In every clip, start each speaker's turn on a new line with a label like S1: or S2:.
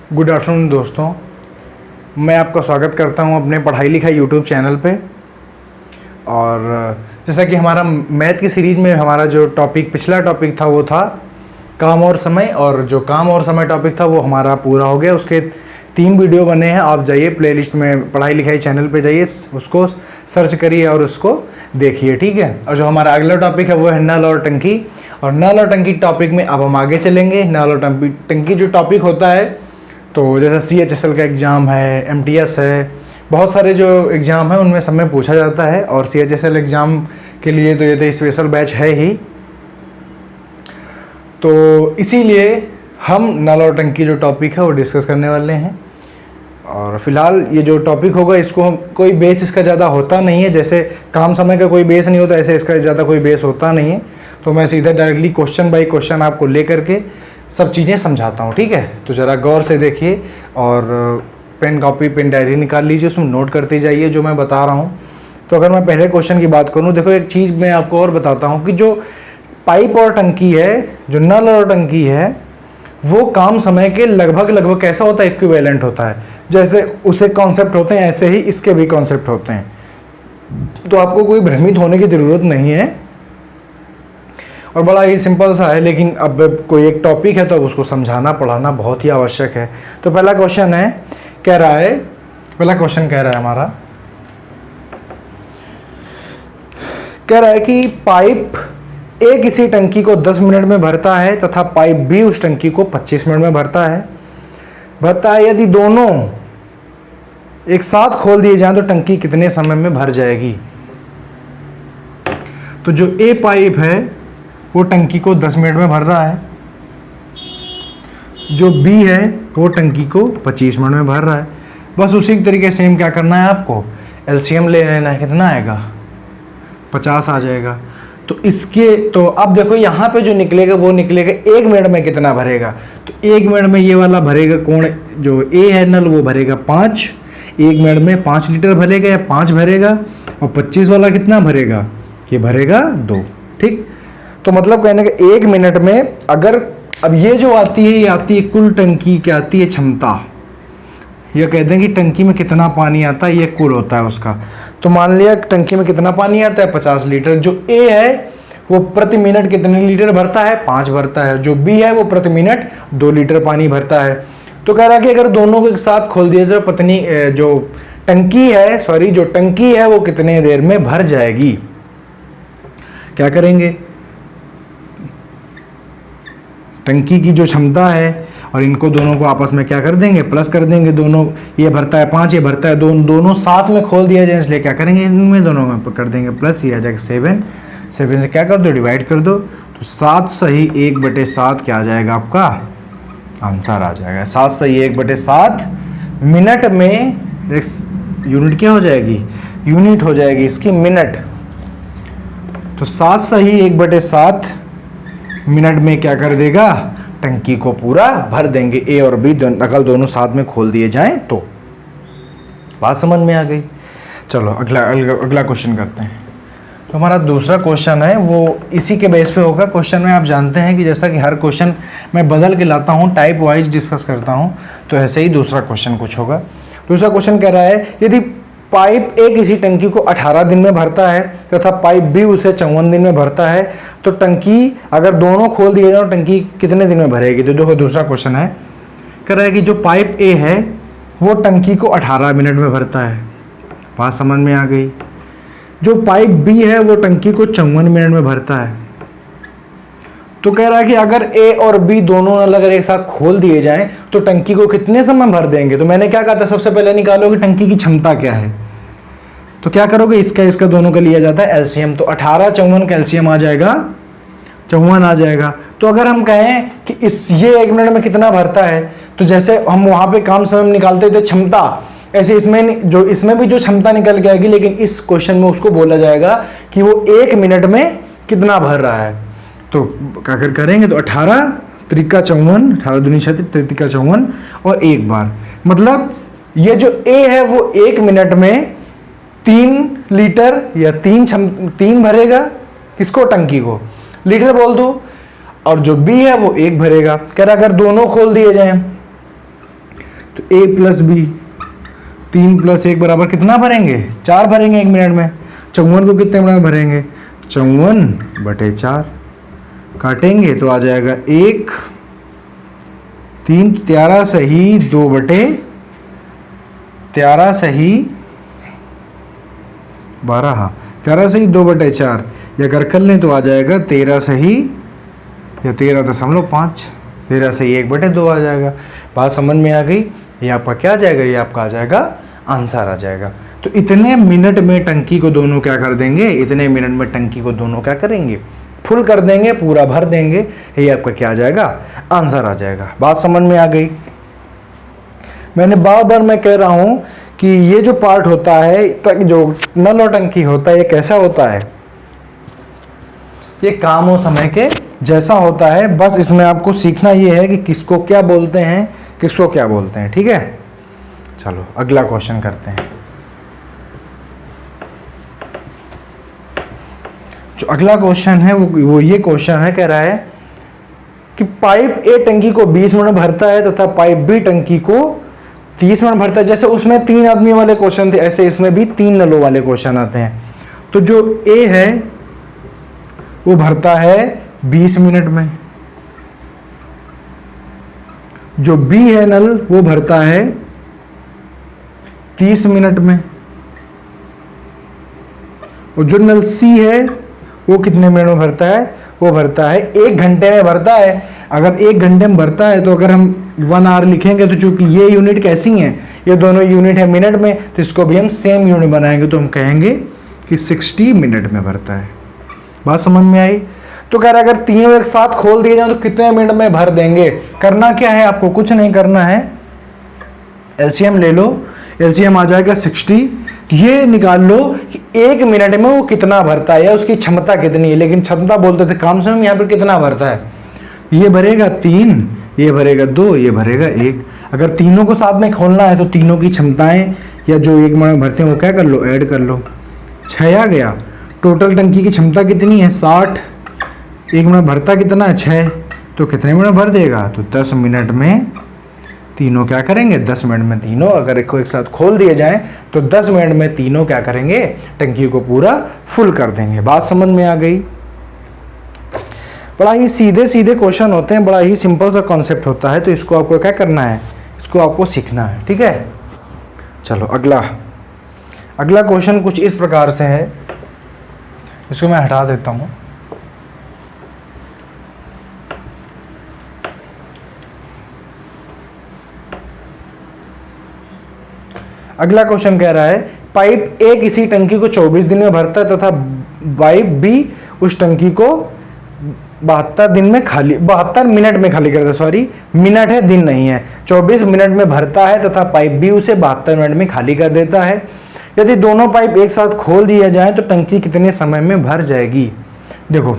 S1: Good afternoon दोस्तों, मैं आपका स्वागत करता हूं अपने पढ़ाई लिखाई यूट्यूब चैनल पे। और जैसा कि हमारा मैथ की सीरीज़ में हमारा जो पिछला टॉपिक था वो था काम और समय, और जो काम और समय टॉपिक था वो हमारा पूरा हो गया। उसके 3 वीडियो बने हैं, आप जाइए प्लेलिस्ट में पढ़ाई लिखाई चैनल पे जाइए, उसको सर्च करिए और उसको देखिए, ठीक है। और जो हमारा अगला टॉपिक है वो है नल और टंकी। और नल और टंकी टॉपिक में अब हम आगे चलेंगे। नल और टंकी जो टॉपिक होता है, तो जैसे CHSL का एग्ज़ाम है, MTS है, बहुत सारे जो एग्ज़ाम हैं उनमें सब में पूछा जाता है। और CHSL एग्ज़ाम के लिए तो ये तो स्पेशल बैच है ही, तो इसीलिए हम नल और टंकी जो टॉपिक है वो डिस्कस करने वाले हैं। और फिलहाल ये जो टॉपिक होगा इसको कोई बेस इसका ज़्यादा होता नहीं है, जैसे काम समय का कोई बेस नहीं होता ऐसे इसका ज़्यादा कोई बेस होता नहीं है। तो मैं सीधे डायरेक्टली क्वेश्चन बाय क्वेश्चन आपको ले करके सब चीज़ें समझाता हूँ, ठीक है। तो ज़रा गौर से देखिए और पेन कॉपी पेन डायरी निकाल लीजिए, उसमें नोट करते जाइए जो मैं बता रहा हूँ। तो अगर मैं पहले क्वेश्चन की बात करूँ, देखो एक चीज़ मैं आपको और बताता हूँ कि जो पाइप और टंकी है, जो नल और टंकी है, वो काम समय के लगभग कैसा होता है, इक्विवेलेंट होता है। जैसे उसे कॉन्सेप्ट होते हैं ऐसे ही इसके भी कॉन्सेप्ट होते हैं, तो आपको कोई भ्रमित होने की ज़रूरत नहीं है और बड़ा ही सिंपल सा है। लेकिन अब कोई एक टॉपिक है तो अब उसको समझाना पढ़ाना बहुत ही आवश्यक है। तो पहला क्वेश्चन है, पहला क्वेश्चन कह रहा है हमारा, कह रहा है कि पाइप A किसी टंकी को 10 मिनट में भरता है तथा पाइप B उस टंकी को 25 मिनट में भरता है। यदि दोनों एक साथ खोल दिए जाएं तो टंकी कितने समय में भर जाएगी। तो जो A पाइप है वो टंकी को 10 मिनट में भर रहा है, जो B है वो टंकी को 25 मिनट में भर रहा है। बस उसी तरीके से सेम क्या करना है, आपको LCM ले लेना है। कितना आएगा, 50 आ जाएगा। तो तो अब देखो यहाँ पे जो निकलेगा वो निकलेगा 1 मिनट में कितना भरेगा। तो 1 मिनट में ये वाला भरेगा, कौन जो A है नल, वो भरेगा 5। 1 मिनट में 5 लीटर भरेगा या 5 भरेगा, और 25 वाला कितना भरेगा, ये भरेगा 2, ठीक। तो मतलब कहने का 1 मिनट में अगर, अब ये जो आती है ये आती है कुल टंकी की आती है क्षमता। यह कहते हैं कि टंकी में कितना पानी आता है, ये कुल होता है उसका। तो मान लिया टंकी में कितना पानी आता है, 50 लीटर। जो A है वो प्रति मिनट कितने लीटर भरता है, 5 भरता है। जो B है वो प्रति मिनट 2 लीटर पानी भरता है। तो कह रहा है कि अगर दोनों को एक साथ खोल दिया तो जो टंकी है वो कितने देर में भर जाएगी। क्या करेंगे, टंकी की जो क्षमता है और इनको दोनों को आपस में क्या कर देंगे, प्लस कर देंगे। दोनों, ये भरता है 5, ये भरता है 2, दोनों साथ में खोल दिया जाए, इसलिए क्या करेंगे, इनमें दोनों में कर देंगे प्लस। ये आ जाएगा 7 से क्या कर दो, डिवाइड कर दो। तो 7 सही 1/7 क्या आ जाएगा, आपका आंसर आ जाएगा। 7 सही 1/7 मिनट में, यूनिट क्या हो जाएगी, यूनिट हो जाएगी इसकी मिनट। तो 7 सही 1/7 मिनट में क्या कर देगा, टंकी को पूरा भर देंगे। A और B अगर दोनों साथ में खोल दिए जाएं तो। बात समझ में आ गई। चलो अगला क्वेश्चन करते हैं। तो हमारा दूसरा क्वेश्चन है वो इसी के बेस पे होगा। क्वेश्चन में आप जानते हैं कि जैसा कि हर क्वेश्चन मैं बदल के लाता हूँ, टाइप वाइज डिस्कस करता हूँ, तो ऐसे ही दूसरा क्वेश्चन कुछ होगा। दूसरा क्वेश्चन कह रहा है, यदि पाइप A किसी टंकी को 18 दिन में भरता है तथा पाइप B उसे 54 दिन में भरता है, तो टंकी अगर दोनों खोल दिए जाए तो टंकी कितने दिन में भरेगी। तो देखो दूसरा क्वेश्चन है, कह रहा है कि जो पाइप A है वो टंकी को 18 मिनट में भरता है। बात समझ में आ गई। जो पाइप B है वो टंकी को 54 मिनट में भरता है। तो कह रहा है कि अगर A और B दोनों अगर एक साथ खोल दिए जाएं तो टंकी को कितने समय भर देंगे। तो मैंने क्या कहा था, सबसे पहले निकालो कि टंकी की क्षमता क्या है। तो क्या करोगे, इसका दोनों का लिया जाता है LCM। तो 18 54 का LCM आ जाएगा 54 आ जाएगा। तो अगर हम कहें कि ये 1 मिनट में कितना भरता है, तो जैसे हम वहां पे काम समय में निकालते थे क्षमता, ऐसे इसमें भी जो क्षमता निकल के आएगी, लेकिन इस क्वेश्चन में उसको बोला जाएगा कि वो 1 मिनट में कितना भर रहा है। तो क्या करेंगे, तो 18 त्रिका 54, 18 दूनी 36, त्रिका 54 और एक बार, मतलब ये जो A है वो 1 मिनट में 3 लीटर या 3 भरेगा। किसको, टंकी को, लीटर बोल दो। और जो B है वो 1 भरेगा। कह रहा अगर दोनों खोल दिए जाएं तो A प्लस बी, 3 प्लस 1 बराबर कितना भरेंगे? 4 भरेंगे 1 मिनट में। 54 को कितने मिनट में भरेंगे? 54/4 काटेंगे तो आ जाएगा 1, 3 13 सही 2/13 सही 12, हाँ 13 सही 2/4, या अगर कर लें तो आ जाएगा 13 सही या 13.5, 13 सही 1/2 आ जाएगा। बात समझ में आ गई? ये आपका क्या आ जाएगा? ये आपका आ जाएगा आंसर आ जाएगा। तो इतने मिनट में टंकी को दोनों क्या कर देंगे? इतने मिनट में टंकी को दोनों क्या करेंगे? फुल कर देंगे, पूरा भर देंगे। ये आपका क्या आ जाएगा? आंसर आ जाएगा। बात समझ में आ गई? मैंने बार बार मैं कह रहा हूं कि ये जो पार्ट होता है, जो नल और टंकी होता है, ये कैसा होता है? ये काम और समय के जैसा होता है। बस इसमें आपको सीखना ये है कि किसको क्या बोलते हैं, किसको क्या बोलते हैं। ठीक है, चलो अगला क्वेश्चन करते हैं। जो अगला क्वेश्चन है वो ये क्वेश्चन है, कह रहा है कि पाइप ए टंकी को 20 मिनट में भरता है तथा पाइप बी टंकी को 30 मिनट भरता है। जैसे उसमें 3 आदमी वाले क्वेश्चन थे, ऐसे इसमें भी 3 नलों वाले क्वेश्चन आते हैं। तो जो ए है वो भरता है 20 मिनट में, जो बी है नल वो भरता है 30 मिनट में, और जो नल सी है वो कितने मिनट में भरता है? वो भरता है 1 घंटे में भरता है। अगर 1 घंटे में भरता है तो अगर हम 1 आवर लिखेंगे तो चूंकि ये यूनिट कैसी हैं, ये दोनों यूनिट है मिनट में, तो इसको भी हम सेम यूनिट बनाएंगे तो हम कहेंगे कि 60 मिनट में भरता है। बात समझ में आई? तो कह रहा है अगर तीनों एक साथ खोल दिए जाए तो कितने मिनट में भर देंगे? करना क्या है आपको? कुछ नहीं करना है, एलसीएम ले लो। एलसीएम आ जाएगा 60। ये निकाल लो कि 1 मिनट में वो कितना भरता है या उसकी क्षमता कितनी है। लेकिन क्षमता बोलते थे, काम समय यहाँ पर कितना भरता है? ये भरेगा 3, ये भरेगा 2, ये भरेगा 1। अगर तीनों को साथ में खोलना है तो तीनों की क्षमताएं या जो 1 मिनट में भरते हैं वो क्या कर लो? ऐड कर लो। 6 आ गया। टोटल टंकी की क्षमता कितनी है? 60। 1 मिनट भरता कितना है? 6। तो कितने मिनट भर देगा? तो 10 मिनट में तीनों क्या करेंगे? 10 मिनट में तीनों अगर एक साथ खोल दिए जाएं तो 10 मिनट में तीनों क्या करेंगे? टंकी को पूरा फुल कर देंगे। बात समझ में आ गई? बड़ा ही सीधे सीधे क्वेश्चन होते हैं, बड़ा ही सिंपल सा कॉन्सेप्ट होता है। तो इसको आपको क्या करना है? इसको आपको सीखना है। ठीक है, चलो अगला क्वेश्चन कुछ इस प्रकार से है। इसको मैं हटा देता हूँ। अगला क्वेश्चन कह रहा है पाइप ए किसी टंकी को 24 दिन में भरता है तथा पाइप बी उस टंकी को 72 मिनट में खाली करता है। सॉरी, मिनट है, दिन नहीं है। 24 मिनट में भरता है तथा पाइप बी उसे 72 मिनट में खाली कर देता है। यदि दोनों पाइप एक साथ खोल दिया जाए तो टंकी कितने समय में भर जाएगी? देखो,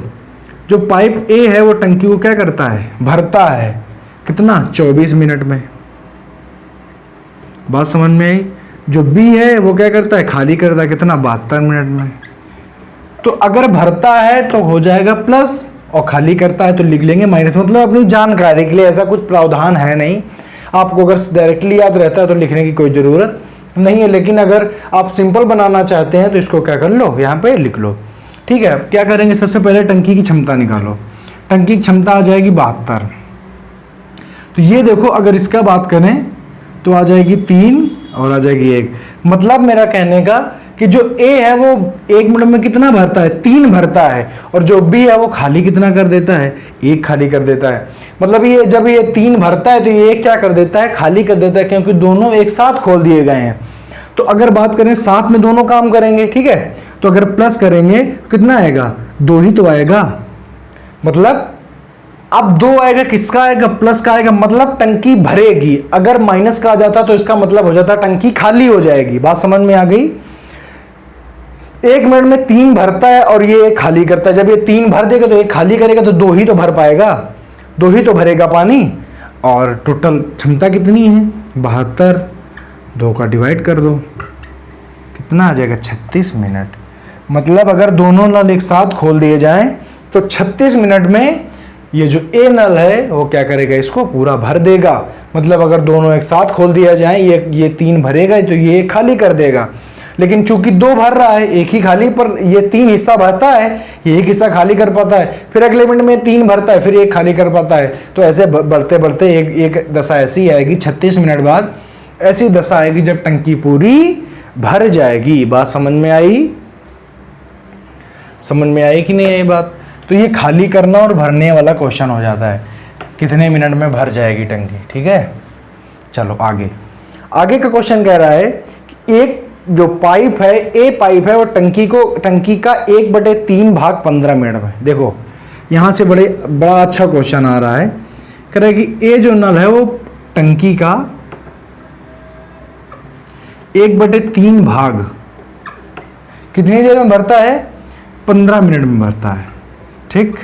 S1: जो पाइप ए है वो टंकी को क्या करता है? भरता है। कितना? 24 मिनट में। बात समझ में आई? जो बी है वो क्या करता है? खाली करता है। कितना? 72 मिनट में। तो अगर भरता है तो हो जाएगा प्लस, और खाली करता है तो लिख लेंगे माइनस। मतलब अपनी जानकारी के लिए ऐसा कुछ प्रावधान है नहीं। आपको अगर डायरेक्टली याद रहता है तो लिखने की कोई ज़रूरत नहीं है, लेकिन अगर आप सिंपल बनाना चाहते हैं तो इसको क्या कर लो? यहाँ पे लिख लो। ठीक है, क्या करेंगे? सबसे पहले टंकी की क्षमता निकालो। टंकी की क्षमता आ जाएगी 72। तो ये देखो, अगर इसका बात करें तो आ जाएगी 3 और आ जाएगी 1। मतलब मेरा कहने का कि जो ए है वो 1 मिनट में कितना भरता है? 3 भरता है। और जो बी है वो खाली कितना कर देता है? 1 खाली कर देता है। मतलब ये जब ये 3 भरता है तो ये 1 क्या कर देता है? खाली कर देता है, क्योंकि दोनों एक साथ खोल दिए गए हैं। तो अगर बात करें साथ में दोनों काम करेंगे, ठीक है, तो अगर प्लस करेंगे कितना आएगा? 2 ही तो आएगा। मतलब अब 2 आएगा, किसका आएगा? प्लस का आएगा। मतलब टंकी भरेगी। अगर माइनस का आ जाता तो इसका मतलब हो जाता टंकी खाली हो जाएगी। बात समझ में आ गई? 1 मिनट में 3 भरता है और ये 1 खाली करता है। जब ये 3 भर देगा तो 1 खाली करेगा तो 2 ही तो भर पाएगा, 2 ही तो भरेगा पानी। और टोटल क्षमता कितनी है? 72। 2 का डिवाइड कर दो, कितना आ जाएगा? 36 मिनट। मतलब अगर दोनों नल एक साथ खोल दिए जाएं तो 36 मिनट में ये जो ए नल है वो क्या करेगा? इसको पूरा भर देगा। मतलब अगर दोनों एक साथ खोल दिया जाए, ये 3 भरेगा तो ये खाली कर देगा, लेकिन चूंकि 2 भर रहा है, एक ही खाली, पर ये 3 हिस्सा भरता है, ये एक हिस्सा खाली कर पाता है, फिर अगले मिनट में 3 भरता है, फिर एक खाली कर पाता है। तो ऐसे बढ़ते बढ़ते एक दशा ऐसी आएगी 36 मिनट बाद, ऐसी दशा आएगी जब टंकी पूरी भर जाएगी। बात समझ में आई? समझ में आई कि नहीं आई बात? तो ये खाली करना और भरने वाला क्वेश्चन हो जाता है, कितने मिनट में भर जाएगी टंकी। ठीक है, चलो आगे का क्वेश्चन कह रहा है कि एक जो पाइप है, ए पाइप है, और टंकी का 1/3 भाग 15 मिनट में। देखो यहाँ से बड़ा अच्छा क्वेश्चन आ रहा है, कह रहा है कि ए जो नल है वो टंकी का 1/3 भाग कितनी देर में भरता है? 15 मिनट में भरता है। ठीक,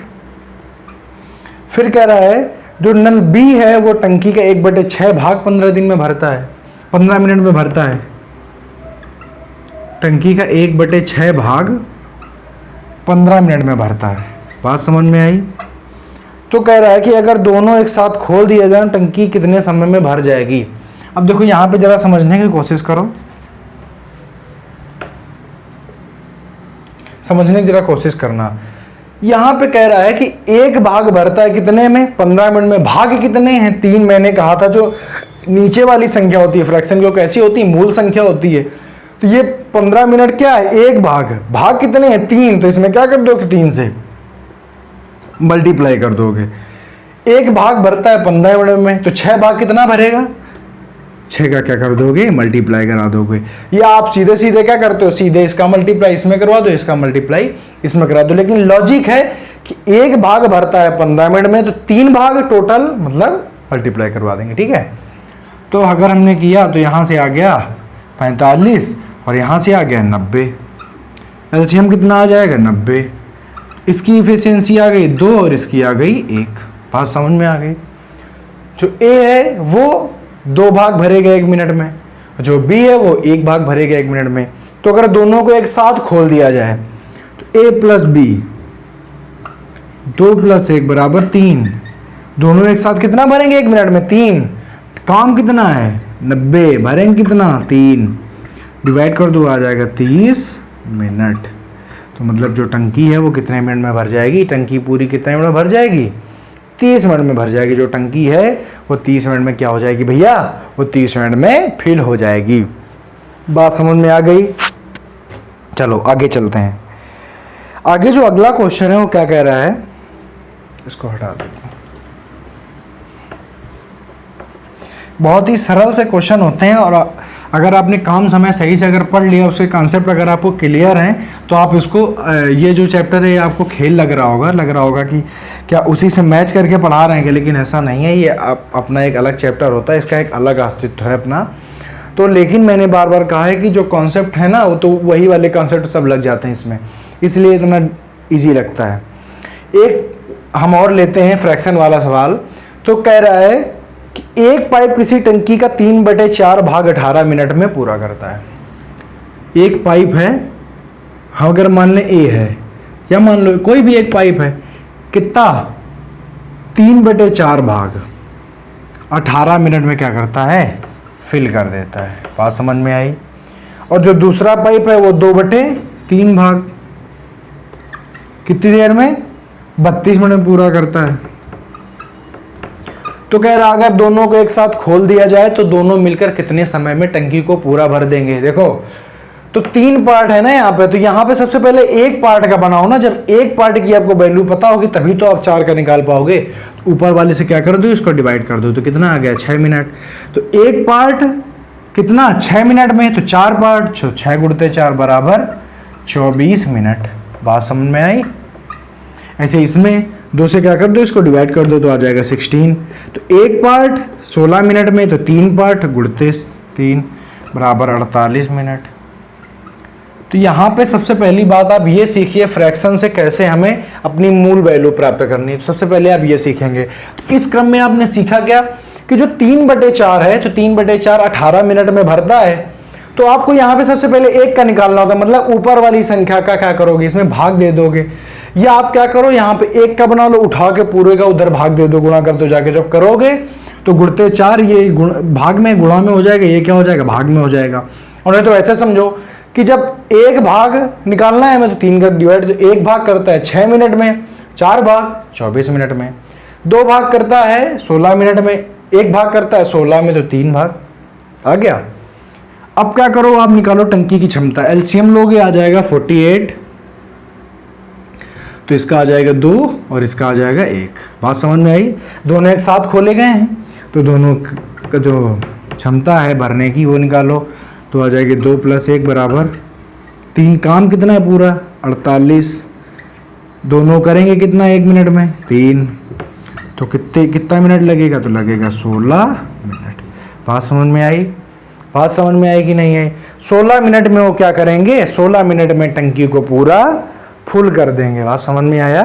S1: फिर कह रहा है जो नल बी है वो टंकी का 1/6 भाग 15 दिन में भरता है, 15 मिनट में भरता है। टंकी का 1/6 भाग 15 मिनट में भरता है। बात समझ में आई? तो कह रहा है कि अगर दोनों एक साथ खोल दिया जाए टंकी कितने समय में भर जाएगी। अब देखो यहाँ पे जरा समझने की कोशिश करो, समझने की जरा कोशिश करना। यहाँ पे कह रहा है कि एक भाग भरता है कितने में? 15 मिनट में। भाग कितने हैं? 3 मैंने कहा था, जो नीचे वाली संख्या होती है फ्रैक्शन की, कैसी होती है? मूल संख्या होती है। तो ये 15 मिनट क्या है? एक भाग कितने हैं? 3। तो इसमें क्या कर दोगे? 3 से मल्टीप्लाई कर दोगे। एक भाग भरता है 15 मिनट में, तो 6 भाग कितना भरेगा? 6 का क्या कर दोगे? मल्टीप्लाई करा दोगे। या आप सीधे सीधे क्या करते हो? सीधे इसका मल्टीप्लाई इसमें करवा दो, इसका मल्टीप्लाई इसमें करा दो। लेकिन लॉजिक है कि एक भाग भरता है 15 मिनट में, तो 3 भाग टोटल मतलब मल्टीप्लाई करवा देंगे। ठीक है, तो अगर हमने किया तो यहाँ से आ गया 45 और यहाँ से आ गया 90। एलसीएम कितना आ जाएगा? 90। इसकी इफिशियंसी आ गई 2 और इसकी आ गई 1। बात समझ में आ गई? जो ए है वो 2 भाग भरेगा 1 मिनट में, जो बी है वो 1 भाग भरेगा 1 मिनट में। तो अगर दोनों को एक साथ खोल दिया जाए तो ए प्लस बी 2 + 1 = 3। दोनों एक साथ कितना भरेंगे 1 मिनट में? 3। काम कितना है? 90। भरेंगे कितना? 3। डिवाइड कर दो, आ जाएगा 30 मिनट। तो मतलब जो टंकी है वो कितने मिनट में भर जाएगी? टंकी पूरी कितने मिनट में भर जाएगी? 30 मिनट में भर जाएगी। जो टंकी है वो 30 मिनट में क्या हो जाएगी भैया? वो 30 मिनट में फिल हो जाएगी। बात समझ में आ गई? चलो आगे चलते हैं। आगे जो अगला क्वेश्चन है वो क्या कह रहा है, इसको हटा देते हैं। बहुत ही सरल से क्वेश्चन होते हैं, और अगर आपने काम समय सही से अगर पढ़ लिया, उसके कॉन्सेप्ट अगर आपको क्लियर हैं, तो आप इसको ये जो चैप्टर है आपको खेल लग रहा होगा कि क्या उसी से मैच करके पढ़ा रहे हैं, लेकिन ऐसा नहीं है। ये अपना एक अलग चैप्टर होता है, इसका एक अलग अस्तित्व है अपना। तो लेकिन मैंने बार बार कहा है कि जो कॉन्सेप्ट है ना, वो तो वही वाले कॉन्सेप्ट सब लग जाते हैं इसमें, इसलिए इतना ईजी लगता है। एक हम और लेते हैं फ्रैक्शन वाला सवाल। तो कह रहा है कि एक पाइप किसी टंकी का 3/4 भाग 18 मिनट में पूरा करता है। एक पाइप है, हम अगर मान लें ए है, या मान लो कोई भी एक पाइप है, कितना? 3/4 भाग 18 मिनट में क्या करता है? फिल कर देता है। बात समझ में आई? और जो दूसरा पाइप है वो 2/3 भाग कितनी देर में? 32 मिनट में पूरा करता है। तो कह रहा अगर दोनों को एक साथ खोल दिया जाए तो दोनों मिलकर कितने समय में टंकी को पूरा भर देंगे। देखो तो 3 पार्ट है ना यहाँ पे, तो यहाँ पे सबसे पहले एक पार्ट का बनाओ ना। जब एक पार्ट की आपको वैल्यू पता होगी तभी तो आप 4 का निकाल पाओगे। तो ऊपर वाले से क्या कर दो, इसको डिवाइड कर दो, तो कितना आ गया? 6 मिनट। तो एक पार्ट कितना? 6 मिनट में। तो 4 पार्ट, 6 × 4 = 24 मिनट। बात समझ में आई? ऐसे इसमें 2 से क्या कर दो, इसको डिवाइड कर दो, तो आ जाएगा 16। तो एक पार्ट 16 मिनट में, तो 3 पार्ट × 3 = 48 मिनट। तो यहाँ पे सबसे पहली बात आप ये सीखिए फ्रैक्शन से कैसे हमें अपनी मूल वैल्यू प्राप्त करनी है। तो सबसे पहले आप ये सीखेंगे। तो इस क्रम में आपने सीखा क्या कि जो 3/4 है, तो 3/4 18 मिनट में भरता है। तो आपको यहाँ पे सबसे पहले 1 का निकालना होगा, मतलब ऊपर वाली संख्या का क्या करोगे, इसमें भाग दे दोगे। या आप क्या करो, यहाँ पे 1 का बना लो, उठा के पूरे का उधर भाग दे दो, गुणा कर दो जाके। जब करोगे तो गुणते 4 ये भाग में गुणा में हो जाएगा, ये क्या हो जाएगा भाग में हो जाएगा। और नहीं तो ऐसे समझो कि जब एक भाग निकालना है हमें तो 3 का डिवाइड, तो एक भाग करता है 6 मिनट में, 4 भाग 24 मिनट में, 2 भाग करता है 16 मिनट में, एक भाग करता है 16 में, तो 3 भाग आ गया। अब क्या करो आप निकालो टंकी की क्षमता, एलसीएम लोगे आ जाएगा 48, तो इसका आ जाएगा 2 और इसका आ जाएगा 1। बात समझ में आई? दोनों एक साथ खोले गए हैं तो दोनों का जो क्षमता है भरने की वो निकालो, तो आ जाएगी 2 + 1 बराबर 3। काम कितना है पूरा 48, दोनों करेंगे कितना 1 मिनट में 3, तो कितना मिनट लगेगा, तो लगेगा 16 मिनट। बात समझ में आई? बात समझ में आई कि नहीं आई? 16 मिनट में वो क्या करेंगे, 16 मिनट में टंकी को पूरा फुल कर देंगे। बात समझ में आया?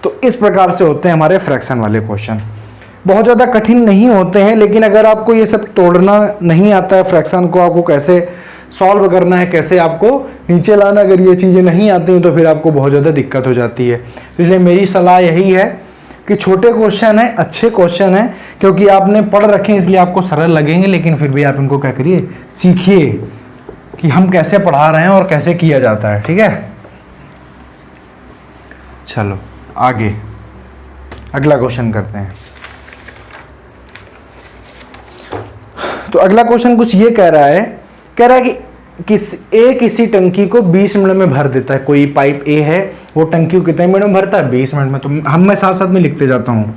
S1: तो इस प्रकार से होते हैं हमारे फ्रैक्शन वाले क्वेश्चन। बहुत ज़्यादा कठिन नहीं होते हैं, लेकिन अगर आपको ये सब तोड़ना नहीं आता है, फ्रैक्शन को आपको कैसे सॉल्व करना है, कैसे आपको नीचे लाना, अगर ये चीज़ें नहीं आती हैं तो फिर आपको बहुत ज़्यादा दिक्कत हो जाती है। तो इसलिए मेरी सलाह यही है कि छोटे क्वेश्चन हैं, अच्छे क्वेश्चन हैं, क्योंकि आपने पढ़ रखे हैं इसलिए आपको सरल लगेंगे, लेकिन फिर भी आप इनको क्या करिए, सीखिए कि हम कैसे पढ़ा रहे हैं और कैसे किया जाता है। ठीक है, चलो आगे अगला क्वेश्चन करते हैं। तो अगला क्वेश्चन कुछ ये कह रहा है कि किसी टंकी को 20 मिनट में भर देता है। कोई पाइप ए है, वो टंकी को कितने मिनट में भरता है, 20 मिनट में। तो मैं साथ साथ में लिखते जाता हूँ।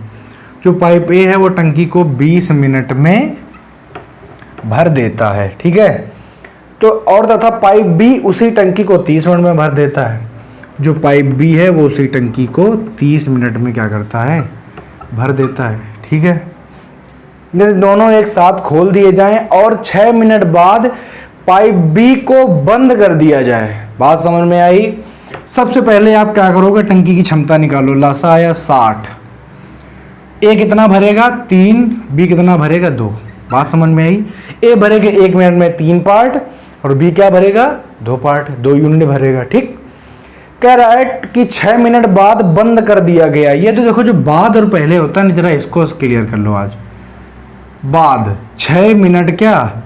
S1: जो पाइप ए है वो टंकी को 20 मिनट में भर देता है, ठीक है। तो और तथा पाइप बी उसी टंकी को 30 मिनट में भर देता है। जो पाइप बी है वो उसी टंकी को 30 मिनट में क्या करता है, भर देता है, ठीक है। यदि दोनों एक साथ खोल दिए जाएं और 6 मिनट बाद पाइप बी को बंद कर दिया जाए। बात समझ में आई? सबसे पहले आप क्या करोगे, टंकी की क्षमता निकालो। लासा आया 60, ए कितना भरेगा 3, बी कितना भरेगा 2। बात समझ में आई? ए भरेगा 1 मिनट में 3 पार्ट और बी क्या भरेगा 2 पार्ट, 2 यूनिट भरेगा, ठीक। कह रहा है कि 6 मिनट बाद बंद कर दिया गया। ये तो देखो जो बाद और पहले होता है ना, जरा इसको क्लियर कर लो आज। बाद 6 मिनट, क्या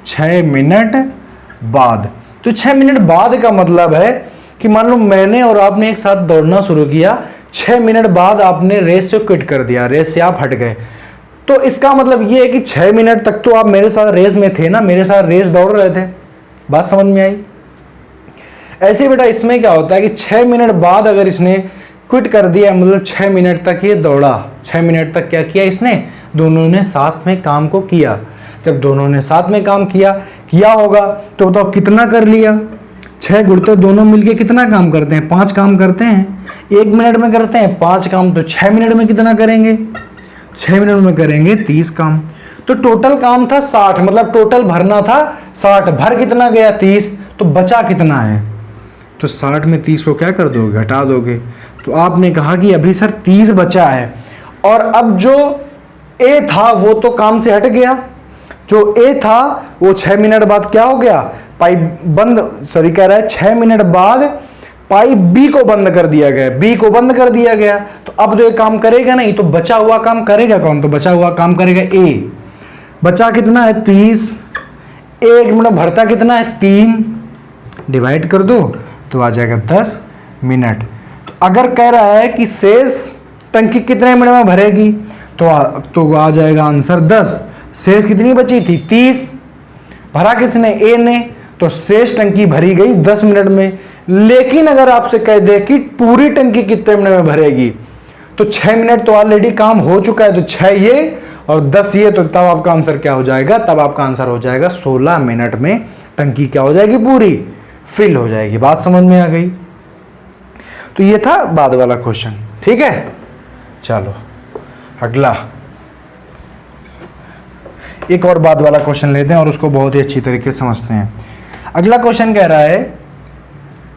S1: 6 मिनट बाद। तो 6 मिनट बाद का मतलब है कि मान लो मैंने और आपने एक साथ दौड़ना शुरू किया, 6 मिनट बाद आपने रेस से क्विट कर दिया, रेस से आप हट गए। तो इसका मतलब ये है कि 6 मिनट तक तो आप मेरे साथ रेस में थे ना, मेरे साथ रेस दौड़ रहे थे। बात समझ में आई? ऐसे बेटा इसमें क्या होता है कि 6 मिनट बाद अगर इसने क्विट कर दिया, मतलब 6 मिनट तक ये दौड़ा, 6 मिनट तक क्या किया इसने, दोनों ने साथ में काम को किया। जब दोनों ने साथ में काम किया होगा तो बताओ कितना कर लिया। 6 गुणते दोनों मिलके कितना काम करते हैं, 5 काम करते हैं। 1 मिनट में करते हैं 5 काम, तो 6 मिनट में कितना करेंगे, 6 मिनट में करेंगे 30 काम। तो टोटल काम था 60, मतलब टोटल भरना था 60, भर कितना गया 30, तो बचा कितना है, तो 60 में 30 को क्या कर दोगे, घटा दोगे। तो आपने कहा कि अभी सर 30 बचा है, और अब जो ए था वो तो काम से हट गया। जो ए था वो 6 मिनट बाद क्या हो गया, पाइप बंद, सॉरी कह रहा है 6 मिनट बाद पाइप बी को बंद कर दिया गया, बी को बंद कर दिया गया। तो अब जो ये काम करेगा नहीं, तो बचा हुआ काम करेगा कौन, तो बचा हुआ काम करेगा ए। बचा कितना है 30, 1 मिनट भरता कितना है 3, डिवाइड कर दो तो आ जाएगा 10 मिनट। तो अगर कह रहा है कि शेष टंकी कितने मिनट में भरेगी, तो आ जाएगा आंसर 10। शेष कितनी बची थी 30, भरा किसने, ए ने, तो शेष टंकी भरी गई 10 मिनट में। लेकिन अगर आपसे कह दे कि पूरी टंकी कितने मिनट में भरेगी, तो 6 मिनट तो ऑलरेडी काम हो चुका है, तो 6 ये और 10 ये, तो तब आपका आंसर क्या हो जाएगा, तब आपका आंसर हो जाएगा 16 मिनट में टंकी क्या हो जाएगी, पूरी फिल हो जाएगी। बात समझ में आ गई? तो ये था बाद वाला क्वेश्चन, ठीक है। चलो अगला एक और बाद वाला क्वेश्चन लेते हैं और उसको बहुत ही अच्छी तरीके से समझते हैं। अगला क्वेश्चन कह रहा है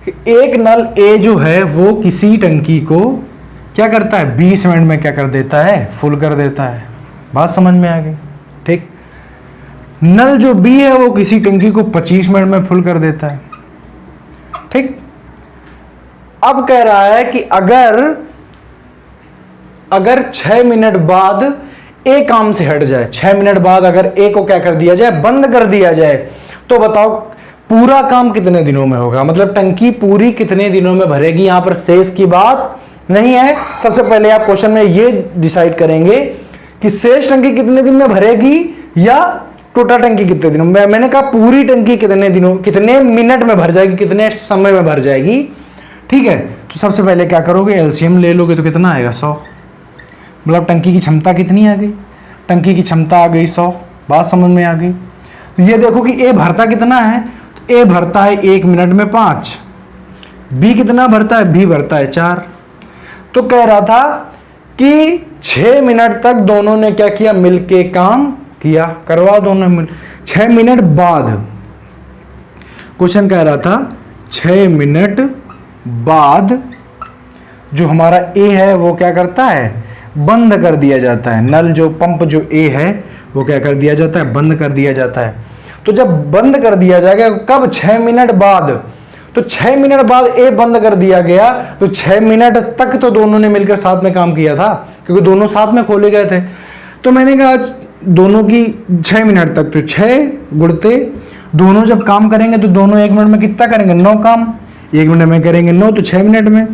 S1: कि एक नल ए जो है वो किसी टंकी को क्या करता है, 20 मिनट में क्या कर देता है, फुल कर देता है। बात समझ में आ गई, ठीक। नल जो बी है वो किसी टंकी को 25 मिनट में फुल कर देता है, ठीक। अब कह रहा है कि अगर 6 मिनट बाद ए काम से हट जाए, 6 मिनट बाद अगर ए को क्या कर दिया जाए, बंद कर दिया जाए, तो बताओ पूरा काम कितने दिनों में होगा, मतलब टंकी पूरी कितने दिनों में भरेगी। यहां पर शेष की बात नहीं है। सबसे पहले आप क्वेश्चन में ये डिसाइड करेंगे कि शेष टंकी कितने दिन में भरेगी या टोटल टंकी कितने दिनों में। मैंने कहा पूरी टंकी कितने दिनों, कितने मिनट में भर जाएगी, कितने समय में भर जाएगी, ठीक है। तो सबसे पहले क्या करोगे, एलसीएम ले लोगे तो कितना आएगा 100, मतलब टंकी की क्षमता कितनी आ गई, टंकी की क्षमता आ गई 100। बात समझ में आ गई। तो ये देखो कि ए भरता कितना है, तो ए भरता है 1 मिनट में 5, बी कितना भरता है, बी भरता है 4। तो कह रहा था कि 6 मिनट तक दोनों ने क्या किया, मिलके काम किया, करवाओ दोनों मिल। 6 मिनट बाद क्वेश्चन कह रहा था 6 मिनट बाद जो हमारा ए है वो क्या करता है, बंद कर दिया जाता है। नल जो पंप जो ए है वो क्या कर दिया जाता है, बंद कर दिया जाता है। तो जब बंद कर दिया जाएगा कब, 6 मिनट बाद। तो 6 मिनट बाद ए बंद कर दिया गया, तो 6 मिनट तक तो दोनों ने मिलकर साथ में काम किया था, क्योंकि दोनों साथ में खोले गए थे। तो मैंने कहा आज दोनों की 6 मिनट तक, तो 6 गुणते दोनों जब काम करेंगे तो दोनों 1 मिनट में कितना करेंगे, 9 काम। 1 मिनट में करेंगे 9, तो 6 मिनट में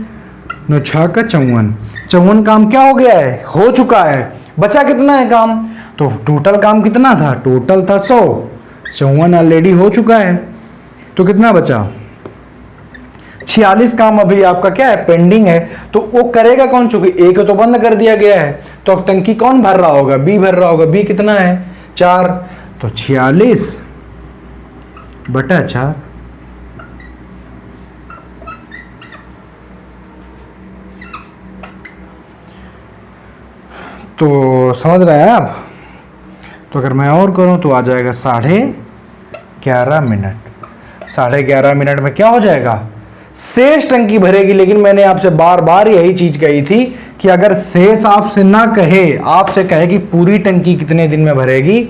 S1: 9 6 का 54, 54 काम क्या हो गया है, हो चुका है। बचा कितना है काम, तो टोटल काम कितना था, टोटल था 100, 54 ऑलरेडी हो चुका है। तो कितना बचा, 46 काम अभी आपका क्या है, पेंडिंग है। तो वो करेगा कौन, चूंकि ए को तो बंद कर दिया गया है, तो अब टंकी कौन भर रहा होगा, बी भर रहा होगा। बी कितना है, 4, तो 46 बटा 4। तो समझ रहे हैं आप। तो अगर मैं और करूं तो आ जाएगा 11.5 मिनट। 11.5 मिनट में क्या हो जाएगा, शेष टंकी भरेगी। लेकिन मैंने आपसे बार बार यही चीज कही थी कि अगर शेष आपसे ना कहे, आपसे कहे कि पूरी टंकी कितने दिन में भरेगी,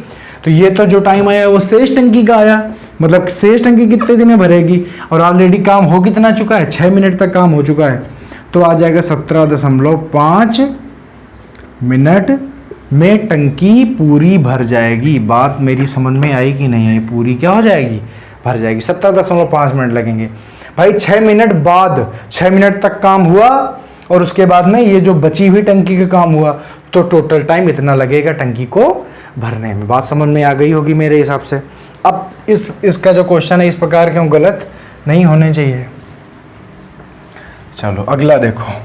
S1: तो ये तो जो टाइम आया वो शेष टंकी का आया, मतलब शेष टंकी कितने दिन में भरेगी। और ऑलरेडी काम हो कितना चुका है, 6 मिनट तक काम हो चुका है। तो आ जाएगा 17.5 मिनट में टंकी पूरी भर जाएगी। बात मेरी समझ में आई कि नहीं आई, पूरी क्या हो जाएगी, भर जाएगी। 17.5 मिनट लगेंगे भाई। 6 मिनट बाद, 6 मिनट तक काम हुआ और उसके बाद में ये जो बची हुई टंकी का काम हुआ, तो टोटल टाइम इतना लगेगा टंकी को भरने में। बात समझ में आ गई होगी मेरे हिसाब से। अब इसका जो क्वेश्चन है इस प्रकार क्यों गलत नहीं होने चाहिए। चलो अगला देखो।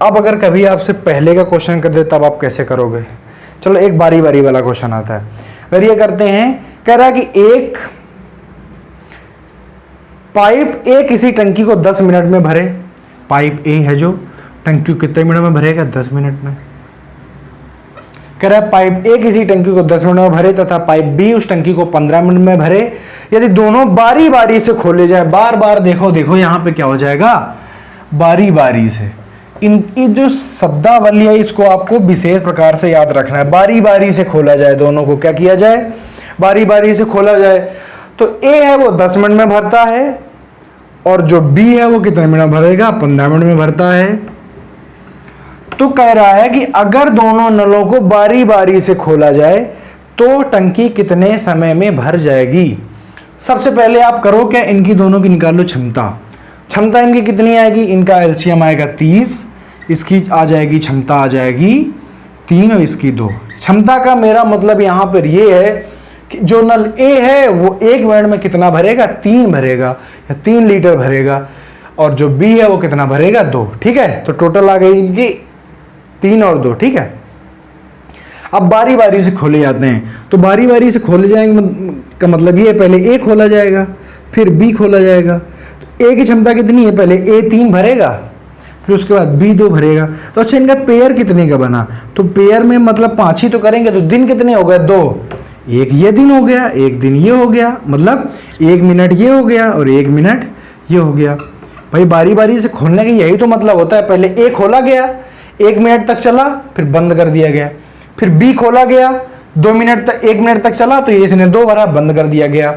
S1: अब अगर कभी आपसे पहले का क्वेश्चन कर दे तब आप कैसे करोगे। चलो एक बारी बारी वाला क्वेश्चन आता है। अगर ये करते हैं, कह रहा है कि एक पाइप ए किसी टंकी को 10 मिनट में भरे। पाइप ए है जो टंकी को कितने मिनट में भरेगा, 10 मिनट में। कह रहा है पाइप ए किसी टंकी को 10 मिनट में भरे तथा पाइप बी उस टंकी को 15 मिनट में भरे। यदि दोनों बारी बारी से खोले जाए, बार बार देखो यहां पे क्या हो जाएगा, बारी बारी से। इनकी जो शब्दावली है इसको आपको विशेष प्रकार से याद रखना है। बारी बारी से खोला जाए, दोनों को क्या किया जाए, बारी बारी से खोला जाए। तो ए है वो 10 मिनट में भरता है और जो बी है वो कितने मिनट में भरेगा, 15 मिनट में भरता है। तो कह रहा है कि अगर दोनों नलों को बारी बारी से खोला जाए तो टंकी कितने समय में भर जाएगी। सबसे पहले आप करो क्या, इनकी दोनों की निकालो क्षमता। क्षमता इनकी कितनी आएगी, इनका एलसीएम आएगा 30, इसकी आ जाएगी क्षमता आ जाएगी 3 और इसकी 2। क्षमता का मेरा मतलब यहाँ पर ये है कि जो नल ए है वो 1 मिनट में कितना भरेगा, 3 भरेगा या 3 लीटर भरेगा, और जो बी है वो कितना भरेगा, 2। ठीक है, तो टोटल आ गई इनकी 3 और 2। ठीक है, अब बारी बारी से खोले जाते हैं। तो बारी बारी से खोले जाएंगे का मतलब ये, पहले ए खोला जाएगा फिर बी खोला जाएगा। तो ए की क्षमता कितनी है, पहले ए 3 भरेगा फिर उसके बाद बी 2 भरेगा। तो अच्छा इनका पेयर कितने का बना, तो पेयर में मतलब 5 ही तो करेंगे, तो दिन कितने हो गए, 2। एक ये दिन हो गया, एक दिन ये हो गया, मतलब 1 मिनट ये हो गया और 1 मिनट ये हो गया। भाई बारी बारी से खोलने का यही तो मतलब होता है। पहले ए खोला गया, 1 मिनट तक चला फिर बंद कर दिया गया, फिर बी खोला गया 2 मिनट तक, 1 मिनट तक चला तो ये इसने 2 भरा, बंद कर दिया गया।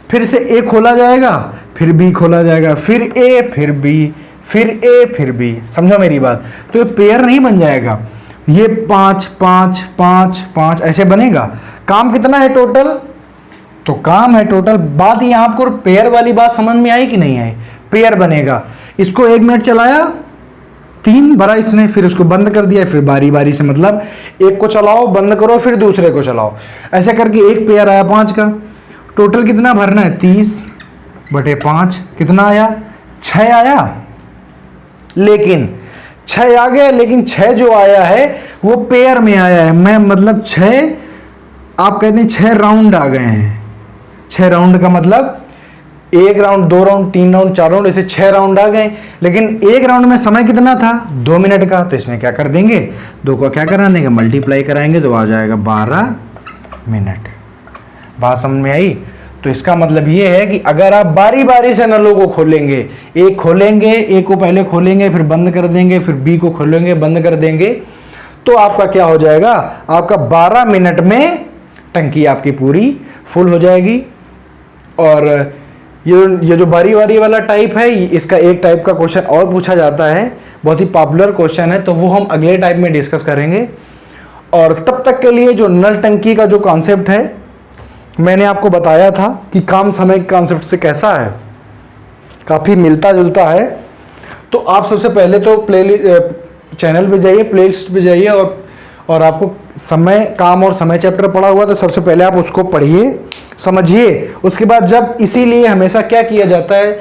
S1: फिर से ए खोला जाएगा फिर बी खोला जाएगा, फिर ए फिर बी फिर ए फिर बी, समझो मेरी बात। तो ये पेयर नहीं बन जाएगा, ये 5 5 5 5 ऐसे बनेगा। काम कितना है टोटल? तो काम है टोटल। बात ये आपको पेयर वाली बात समझ में आई कि नहीं आई? पेयर बनेगा, इसको 1 मिनट चलाया, 3 भरा इसने, फिर उसको बंद कर दिया, फिर बारी बारी से मतलब एक को चलाओ, बंद करो, फिर दूसरे को चलाओ, ऐसे करके एक पेयर आया 5 का। टोटल कितना भरना है? 30/5 कितना आया? 6 आया। लेकिन 6 आ गया, लेकिन 6 जो आया है वो पेयर में आया है। मैं मतलब 6, आप कहते हैं 6 राउंड आ गए हैं। 6 राउंड का मतलब 1 राउंड, 2 राउंड, 3 राउंड, 4 राउंड, ऐसे 6 राउंड आ गए। लेकिन 1 राउंड में समय कितना था? 2 मिनट का। तो इसमें क्या कर देंगे? 2 को क्या करा देंगे? मल्टीप्लाई कराएंगे तो आ जाएगा 12 मिनट। बात समझ में आई? तो इसका मतलब ये है कि अगर आप बारी बारी से नलों को खोलेंगे, एक खोलेंगे, ए को पहले खोलेंगे, फिर बंद कर देंगे, फिर बी को खोलेंगे, बंद कर देंगे, तो आपका क्या हो जाएगा? आपका 12 मिनट में टंकी आपकी पूरी फुल हो जाएगी। और ये जो बारी बारी वाला टाइप है, इसका एक टाइप का क्वेश्चन और पूछा जाता है, बहुत ही पॉपुलर क्वेश्चन है, तो वो हम अगले टाइप में डिस्कस करेंगे। और तब तक के लिए जो नल टंकी का जो कॉन्सेप्ट है, मैंने आपको बताया था कि काम समय के कॉन्सेप्ट से कैसा है, काफ़ी मिलता जुलता है। तो आप सबसे पहले तो चैनल पे जाइए, प्लेलिस्ट पे जाइए, और आपको समय, काम और समय चैप्टर पढ़ा हुआ, तो सबसे पहले आप उसको पढ़िए, समझिए। उसके बाद जब, इसीलिए हमेशा क्या किया जाता है,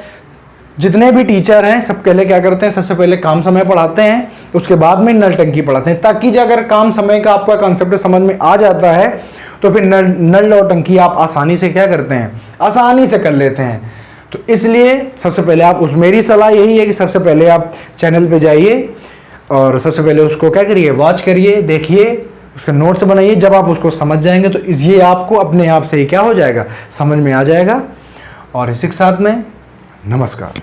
S1: जितने भी टीचर हैं सब पहले क्या करते हैं, सबसे पहले काम समय पढ़ाते हैं, उसके बाद में नल टंकी पढ़ाते हैं, ताकि जो अगर काम समय का आपका कॉन्सेप्ट समझ में आ जाता है तो फिर नल और टंकी आप आसानी से क्या करते हैं, आसानी से कर लेते हैं। तो इसलिए सबसे पहले आप मेरी सलाह यही है कि सबसे पहले आप चैनल पे जाइए और सबसे पहले उसको क्या करिए, वॉच करिए, देखिए, उसके नोट्स बनाइए। जब आप उसको समझ जाएंगे तो ये आपको अपने आप से ही क्या हो जाएगा, समझ में आ जाएगा। और इसी के साथ में नमस्कार।